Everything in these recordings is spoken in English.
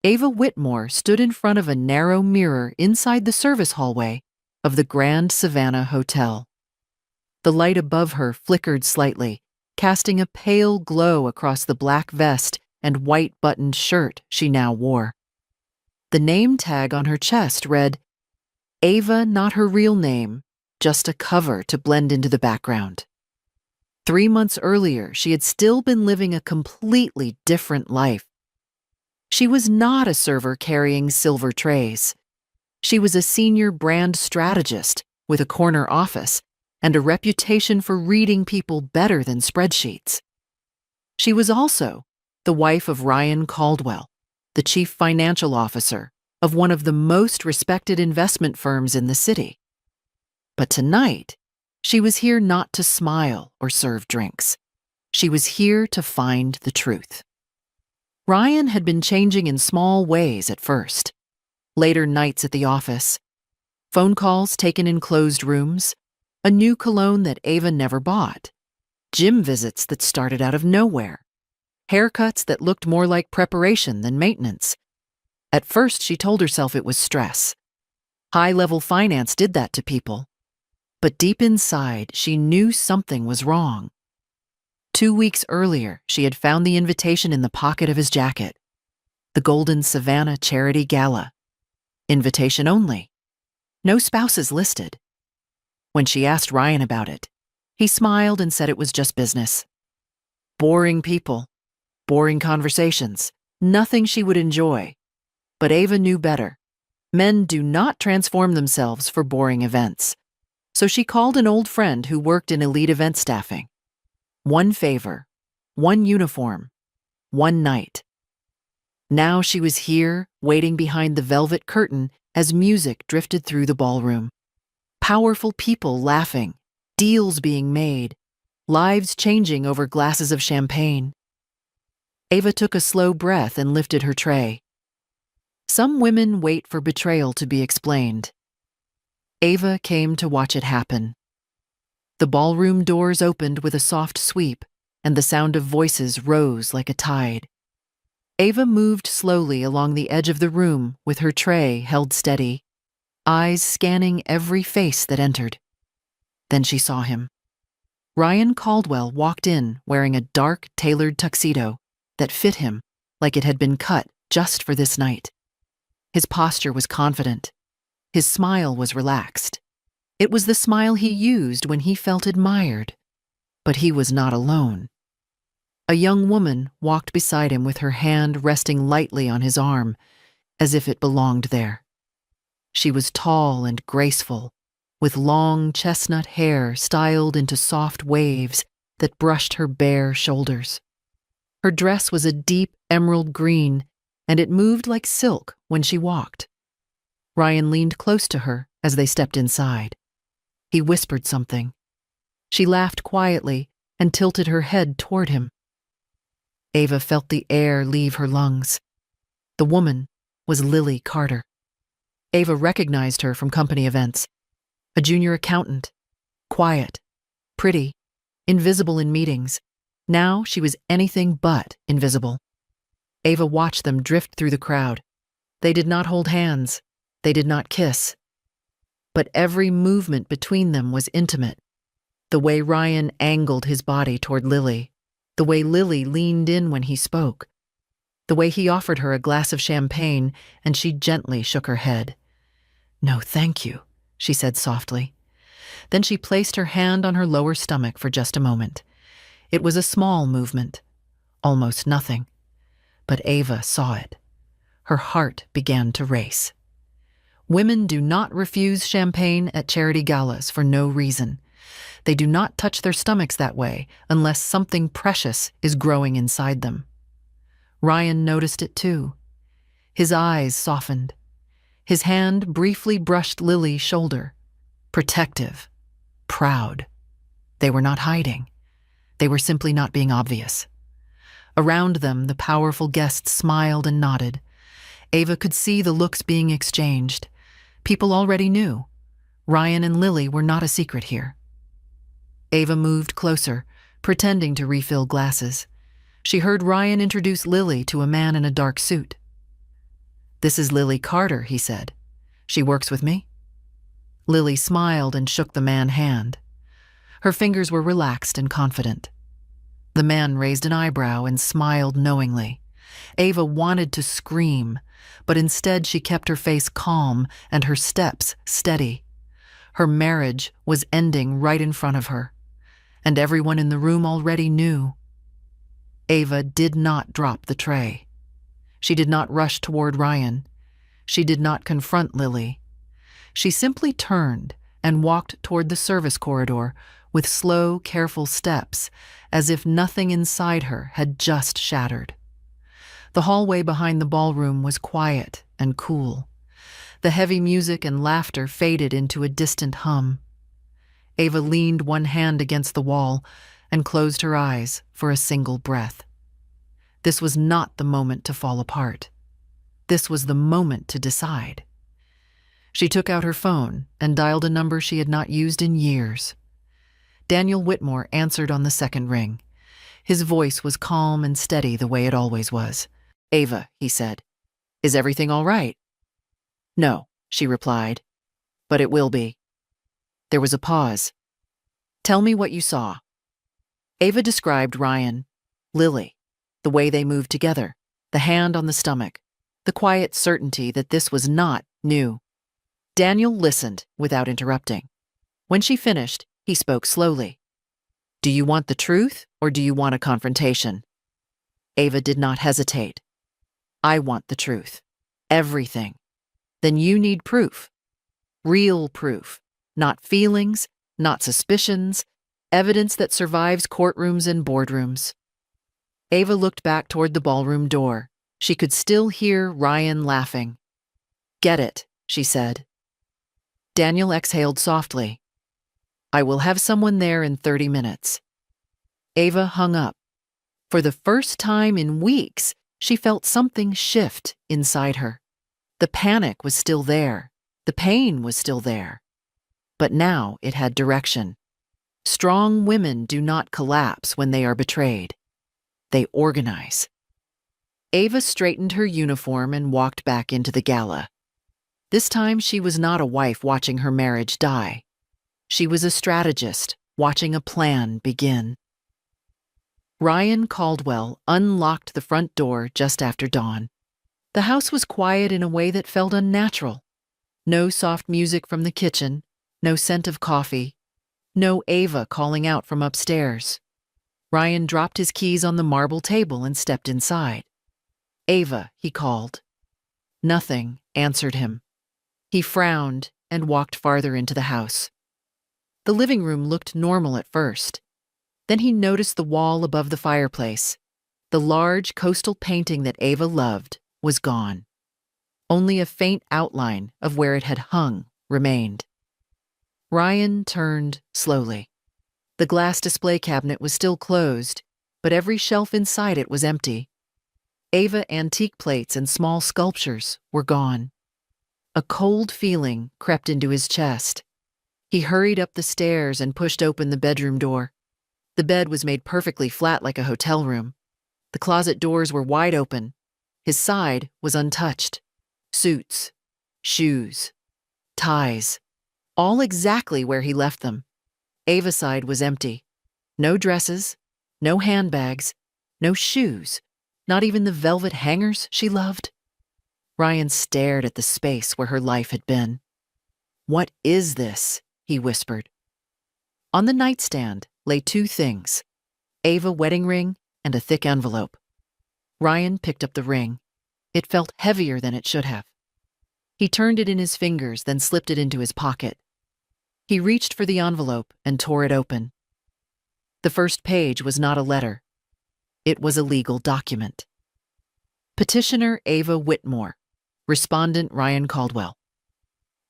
Ava Whitmore stood in front of a narrow mirror inside the service hallway of the Grand Savannah Hotel. The light above her flickered slightly, casting a pale glow across the black vest and white buttoned shirt she now wore. The name tag on her chest read, Ava, not her real name, just a cover to blend into the background. 3 months earlier, she had still been living a completely different life. She was not a server carrying silver trays. She was a senior brand strategist with a corner office and a reputation for reading people better than spreadsheets. She was also the wife of Ryan Caldwell, the chief financial officer of one of the most respected investment firms in the city. But tonight, she was here not to smile or serve drinks. She was here to find the truth. Ryan had been changing in small ways at first. Later nights at the office, phone calls taken in closed rooms, a new cologne that Ava never bought, gym visits that started out of nowhere, haircuts that looked more like preparation than maintenance. At first, she told herself it was stress. High-level finance did that to people. But deep inside, she knew something was wrong. 2 weeks earlier, she had found the invitation in the pocket of his jacket. The Golden Savannah Charity Gala. Invitation only. No spouses listed. When she asked Ryan about it, he smiled and said it was just business. Boring people, boring conversations, nothing she would enjoy. But Ava knew better. Men do not transform themselves for boring events. So she called an old friend who worked in elite event staffing. One favor, one uniform, one night. Now she was here, waiting behind the velvet curtain as music drifted through the ballroom. Powerful people laughing, deals being made, lives changing over glasses of champagne. Ava took a slow breath and lifted her tray. Some women wait for betrayal to be explained. Ava came to watch it happen. The ballroom doors opened with a soft sweep, and the sound of voices rose like a tide. Ava moved slowly along the edge of the room with her tray held steady, eyes scanning every face that entered. Then she saw him. Ryan Caldwell walked in wearing a dark, tailored tuxedo that fit him like it had been cut just for this night. His posture was confident. His smile was relaxed. It was the smile he used when he felt admired. But he was not alone. A young woman walked beside him with her hand resting lightly on his arm, as if it belonged there. She was tall and graceful, with long chestnut hair styled into soft waves that brushed her bare shoulders. Her dress was a deep emerald green, and it moved like silk when she walked. Ryan leaned close to her as they stepped inside. He whispered something. She laughed quietly and tilted her head toward him. Ava felt the air leave her lungs. The woman was Lily Carter. Ava recognized her from company events. A junior accountant, quiet, pretty, invisible in meetings. Now she was anything but invisible. Ava watched them drift through the crowd. They did not hold hands. They did not kiss. But every movement between them was intimate. The way Ryan angled his body toward Lily, the way Lily leaned in when he spoke, the way he offered her a glass of champagne and she gently shook her head. "No, thank you," she said softly. Then she placed her hand on her lower stomach for just a moment. It was a small movement, almost nothing. But Ava saw it. Her heart began to race. Women do not refuse champagne at charity galas for no reason. They do not touch their stomachs that way unless something precious is growing inside them. Ryan noticed it too. His eyes softened. His hand briefly brushed Lily's shoulder. Protective. Proud. They were not hiding. They were simply not being obvious. Around them, the powerful guests smiled and nodded. Ava could see the looks being exchanged. People already knew. Ryan and Lily were not a secret here. Ava moved closer, pretending to refill glasses. She heard Ryan introduce Lily to a man in a dark suit. "This is Lily Carter," he said. "She works with me?" Lily smiled and shook the man's hand. Her fingers were relaxed and confident. The man raised an eyebrow and smiled knowingly. Ava wanted to scream, but instead she kept her face calm and her steps steady. Her marriage was ending right in front of her, and everyone in the room already knew. Ava did not drop the tray. She did not rush toward Ryan. She did not confront Lily. She simply turned and walked toward the service corridor with slow, careful steps, as if nothing inside her had just shattered. The hallway behind the ballroom was quiet and cool. The heavy music and laughter faded into a distant hum. Ava leaned one hand against the wall and closed her eyes for a single breath. This was not the moment to fall apart. This was the moment to decide. She took out her phone and dialed a number she had not used in years. Daniel Whitmore answered on the second ring. His voice was calm and steady the way it always was. "Ava," he said, "is everything all right?" "No," she replied, "but it will be." There was a pause. "Tell me what you saw." Ava described Ryan, Lily, the way they moved together, the hand on the stomach, the quiet certainty that this was not new. Daniel listened without interrupting. When she finished, he spoke slowly. "Do you want the truth or do you want a confrontation?" Ava did not hesitate. "I want the truth. Everything." "Then you need proof. Real proof. Not feelings, not suspicions, evidence that survives courtrooms and boardrooms." Ava looked back toward the ballroom door. She could still hear Ryan laughing. "Get it," she said. Daniel exhaled softly. "I will have someone there in 30 minutes. Ava hung up. For the first time in weeks, she felt something shift inside her. The panic was still there. The pain was still there. But now it had direction. Strong women do not collapse when they are betrayed. They organize. Ava straightened her uniform and walked back into the gala. This time she was not a wife watching her marriage die. She was a strategist watching a plan begin. Ryan Caldwell unlocked the front door just after dawn. The house was quiet in a way that felt unnatural. No soft music from the kitchen, no scent of coffee, no Ava calling out from upstairs. Ryan dropped his keys on the marble table and stepped inside. "Ava," he called. Nothing answered him. He frowned and walked farther into the house. The living room looked normal at first. Then he noticed the wall above the fireplace. The large coastal painting that Ava loved was gone. Only a faint outline of where it had hung remained. Ryan turned slowly. The glass display cabinet was still closed, but every shelf inside it was empty. Ava antique plates and small sculptures were gone. A cold feeling crept into his chest. He hurried up the stairs and pushed open the bedroom door. The bed was made perfectly flat like a hotel room. The closet doors were wide open. His side was untouched. Suits, shoes, ties, all exactly where he left them. Ava's side was empty. No dresses, no handbags, no shoes, not even the velvet hangers she loved. Ryan stared at the space where her life had been. "What is this?" he whispered. On the nightstand lay two things, Ava's wedding ring and a thick envelope. Ryan picked up the ring. It felt heavier than it should have. He turned it in his fingers, then slipped it into his pocket. He reached for the envelope and tore it open. The first page was not a letter. It was a legal document. Petitioner Ava Whitmore. Respondent Ryan Caldwell.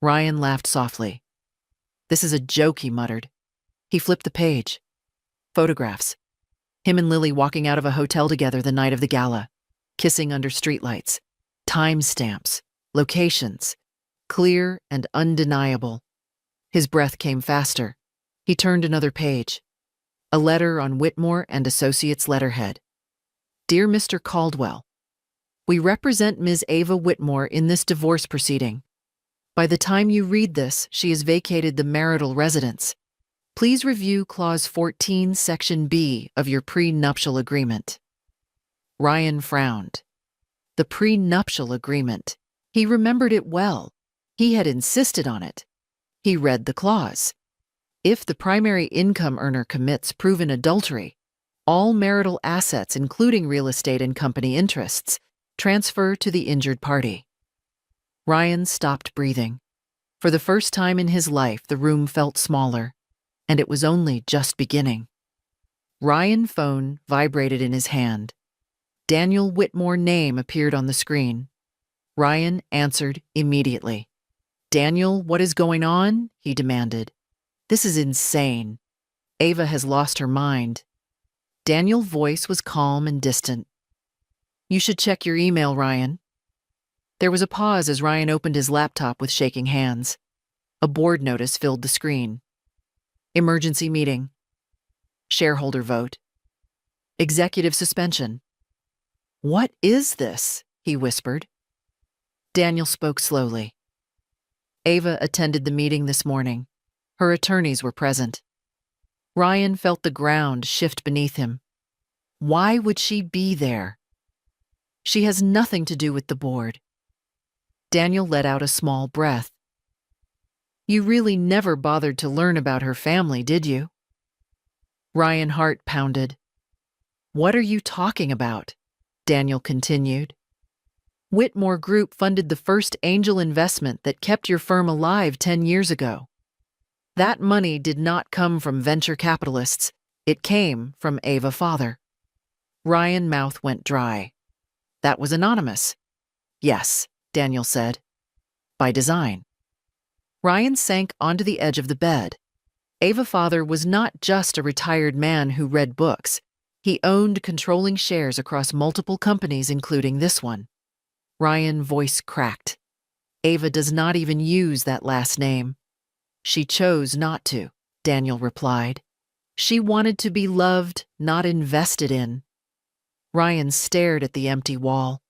Ryan laughed softly. "This is a joke," he muttered. He flipped the page. Photographs. Him and Lily walking out of a hotel together the night of the gala, kissing under streetlights. Timestamps, locations, clear and undeniable. His breath came faster. He turned another page. A letter on Whitmore and Associates letterhead. "Dear Mr. Caldwell, We represent Ms. Ava Whitmore in this divorce proceeding. By the time you read this, she has vacated the marital residence. Please review Clause 14, Section B of your prenuptial agreement. Ryan frowned. The prenuptial agreement. He remembered it well. He had insisted on it. He read the clause. If the primary income earner commits proven adultery, all marital assets, including real estate and company interests, transfer to the injured party. Ryan stopped breathing. For the first time in his life, the room felt smaller, and it was only just beginning. Ryan's phone vibrated in his hand. Daniel Whitmore's name appeared on the screen. Ryan answered immediately. "Daniel, what is going on?" he demanded. "This is insane. Ava has lost her mind." Daniel's voice was calm and distant. "You should check your email, Ryan." There was a pause as Ryan opened his laptop with shaking hands. A board notice filled the screen. Emergency meeting. Shareholder vote. Executive suspension. "What is this?" he whispered. Daniel spoke slowly. Ava attended the meeting this morning. Her attorneys were present. Ryan felt the ground shift beneath him. Why would she be there? She has nothing to do with the board. Daniel let out a small breath. "You really never bothered to learn about her family, did you?" Ryan's heart pounded. "What are you talking about?" Daniel continued. "Whitmore Group funded the first angel investment that kept your firm alive 10 years ago. That money did not come from venture capitalists. It came from Ava's father." Ryan's mouth went dry. "That was anonymous." "Yes," Daniel said. "By design." Ryan sank onto the edge of the bed. Ava's father was not just a retired man who read books. He owned controlling shares across multiple companies, including this one. Ryan's voice cracked. "Ava does not even use that last name." "She chose not to," Daniel replied. "She wanted to be loved, not invested in." Ryan stared at the empty wall.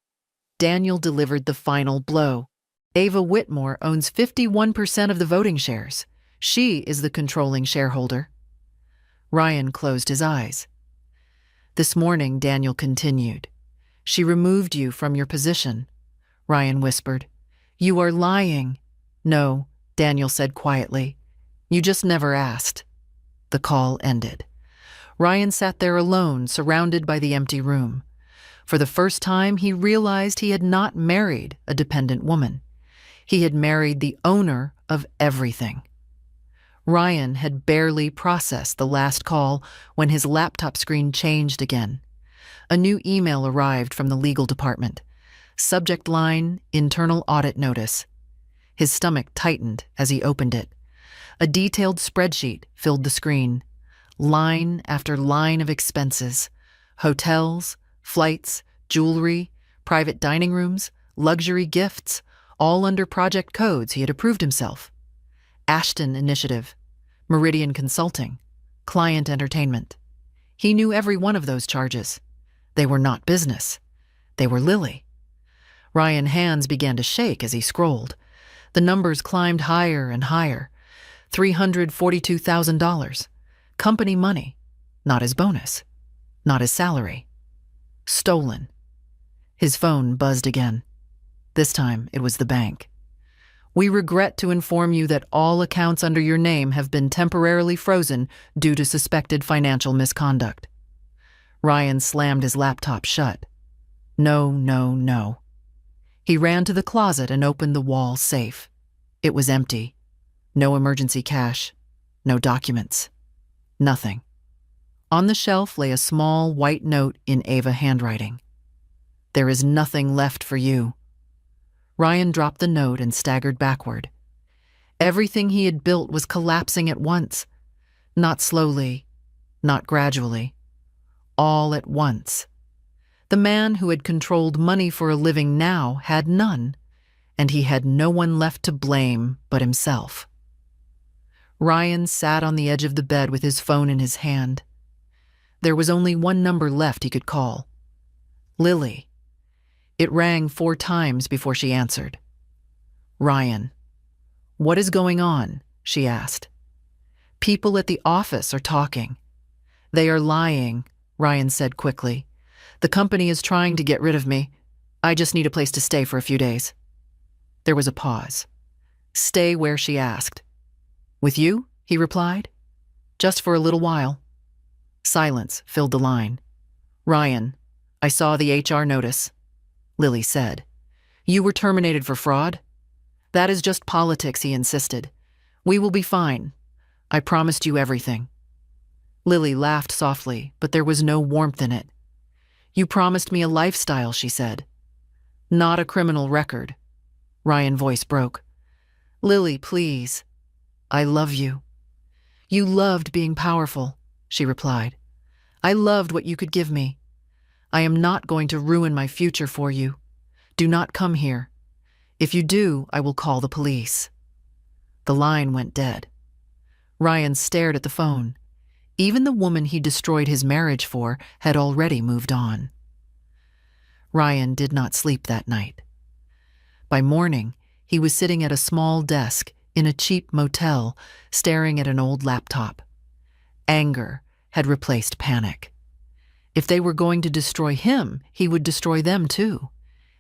Daniel delivered the final blow. Ava Whitmore owns 51% of the voting shares. She is the controlling shareholder. Ryan closed his eyes. "This morning," Daniel continued, "she removed you from your position." Ryan whispered. "You are lying." "No," Daniel said quietly. "You just never asked." The call ended. Ryan sat there alone, surrounded by the empty room. For the first time, he realized he had not married a dependent woman. He had married the owner of everything. Ryan had barely processed the last call when his laptop screen changed again. A new email arrived from the legal department. Subject line, internal audit notice. His stomach tightened as he opened it. A detailed spreadsheet filled the screen. Line after line of expenses. Hotels, flights, jewelry, private dining rooms, luxury gifts, all under project codes he had approved himself. Ashton Initiative, Meridian Consulting, Client Entertainment. He knew every one of those charges. They were not business. They were Lily. Ryan's hands began to shake as he scrolled. The numbers climbed higher and higher. $342,000. Company money. Not his bonus. Not his salary. Stolen. His phone buzzed again. This time it was the bank. "We regret to inform you that all accounts under your name have been temporarily frozen due to suspected financial misconduct." Ryan slammed his laptop shut. No, no, no. He ran to the closet and opened the wall safe. It was empty. No emergency cash. No documents. Nothing. On the shelf lay a small white note in Ava's handwriting. "There is nothing left for you." Ryan dropped the note and staggered backward. Everything he had built was collapsing at once. Not slowly, not gradually. All at once. The man who had controlled money for a living now had none, and he had no one left to blame but himself. Ryan sat on the edge of the bed with his phone in his hand. There was only one number left he could call. Lily. It rang 4 times before she answered. "Ryan, what is going on?" she asked. "People at the office are talking." "They are lying," Ryan said quickly. "The company is trying to get rid of me. I just need a place to stay for a few days." There was a pause. "Stay where?" she asked. "With you?" he replied. "Just for a little while." Silence filled the line. "Ryan, I saw the HR notice," Lily said. "You were terminated for fraud?" "That is just politics," he insisted. "We will be fine. I promised you everything." Lily laughed softly, but there was no warmth in it. "You promised me a lifestyle," she said. "Not a criminal record." Ryan's voice broke. "Lily, please. I love you." "You loved being powerful," she replied. "I loved what you could give me. I am not going to ruin my future for you. Do not come here. If you do, I will call the police." The line went dead. Ryan stared at the phone. Even the woman he destroyed his marriage for had already moved on. Ryan did not sleep that night. By morning, he was sitting at a small desk in a cheap motel, staring at an old laptop. Anger had replaced panic. If they were going to destroy him, he would destroy them too.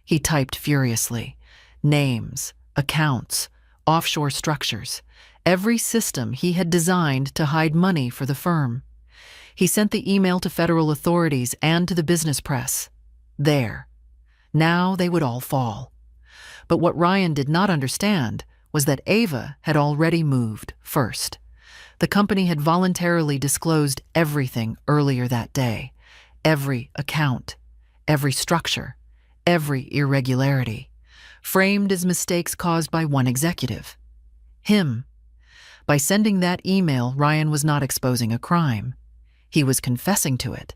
He typed furiously. Names, accounts, offshore structures, every system he had designed to hide money for the firm. He sent the email to federal authorities and to the business press. There. Now they would all fall. But what Ryan did not understand was that Ava had already moved first. The company had voluntarily disclosed everything earlier that day. Every account, every structure, every irregularity, framed as mistakes caused by one executive. Him. By sending that email, Ryan was not exposing a crime. He was confessing to it.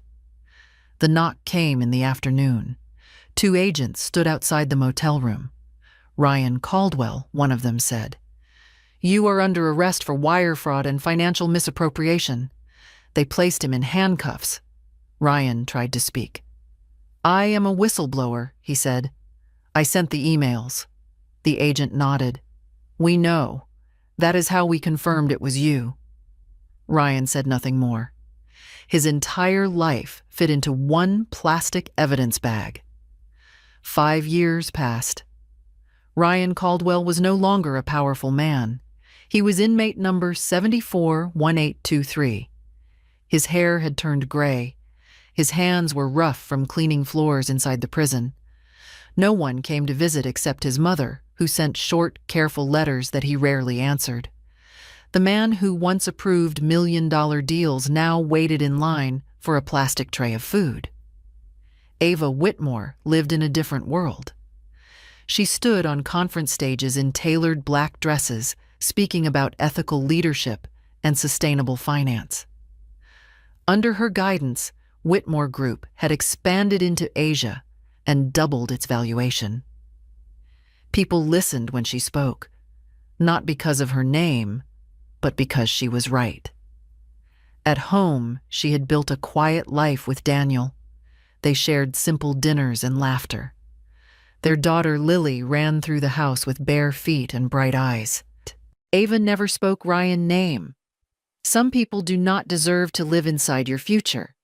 The knock came in the afternoon. 2 agents stood outside the motel room. Ryan Caldwell, one of them, said, "You are under arrest for wire fraud and financial misappropriation." They placed him in handcuffs. Ryan tried to speak. "I am a whistleblower," he said. "I sent the emails." The agent nodded. "We know. That is how we confirmed it was you." Ryan said nothing more. His entire life fit into one plastic evidence bag. 5 years passed. Ryan Caldwell was no longer a powerful man. He was inmate number 741823. His hair had turned gray. His hands were rough from cleaning floors inside the prison. No one came to visit except his mother, who sent short, careful letters that he rarely answered. The man who once approved million-dollar deals now waited in line for a plastic tray of food. Ava Whitmore lived in a different world. She stood on conference stages in tailored black dresses, speaking about ethical leadership and sustainable finance. Under her guidance, Whitmore Group had expanded into Asia and doubled its valuation. People listened when she spoke, not because of her name, but because she was right. At home, she had built a quiet life with Daniel. They shared simple dinners and laughter. Their daughter Lily ran through the house with bare feet and bright eyes. Ava never spoke Ryan's name. Some people do not deserve to live inside your future.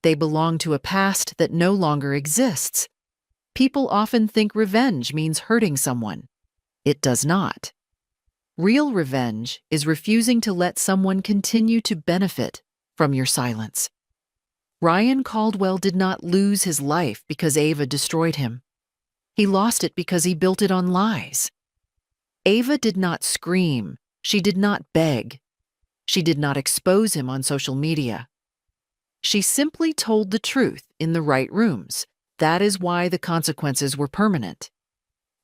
They belong to a past that no longer exists. People often think revenge means hurting someone. It does not. Real revenge is refusing to let someone continue to benefit from your silence. Ryan Caldwell did not lose his life because Ava destroyed him. He lost it because he built it on lies. Ava did not scream. She did not beg. She did not expose him on social media. She simply told the truth in the right rooms. That is why the consequences were permanent.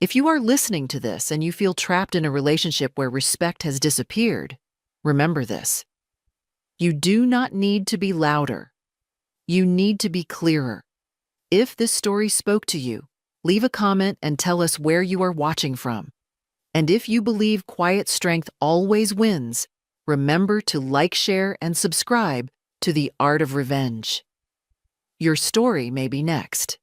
If you are listening to this and you feel trapped in a relationship where respect has disappeared, remember this. You do not need to be louder. You need to be clearer. If this story spoke to you, leave a comment and tell us where you are watching from. And if you believe quiet strength always wins, remember to like, share, and subscribe to The Art of Revenge. Your story may be next.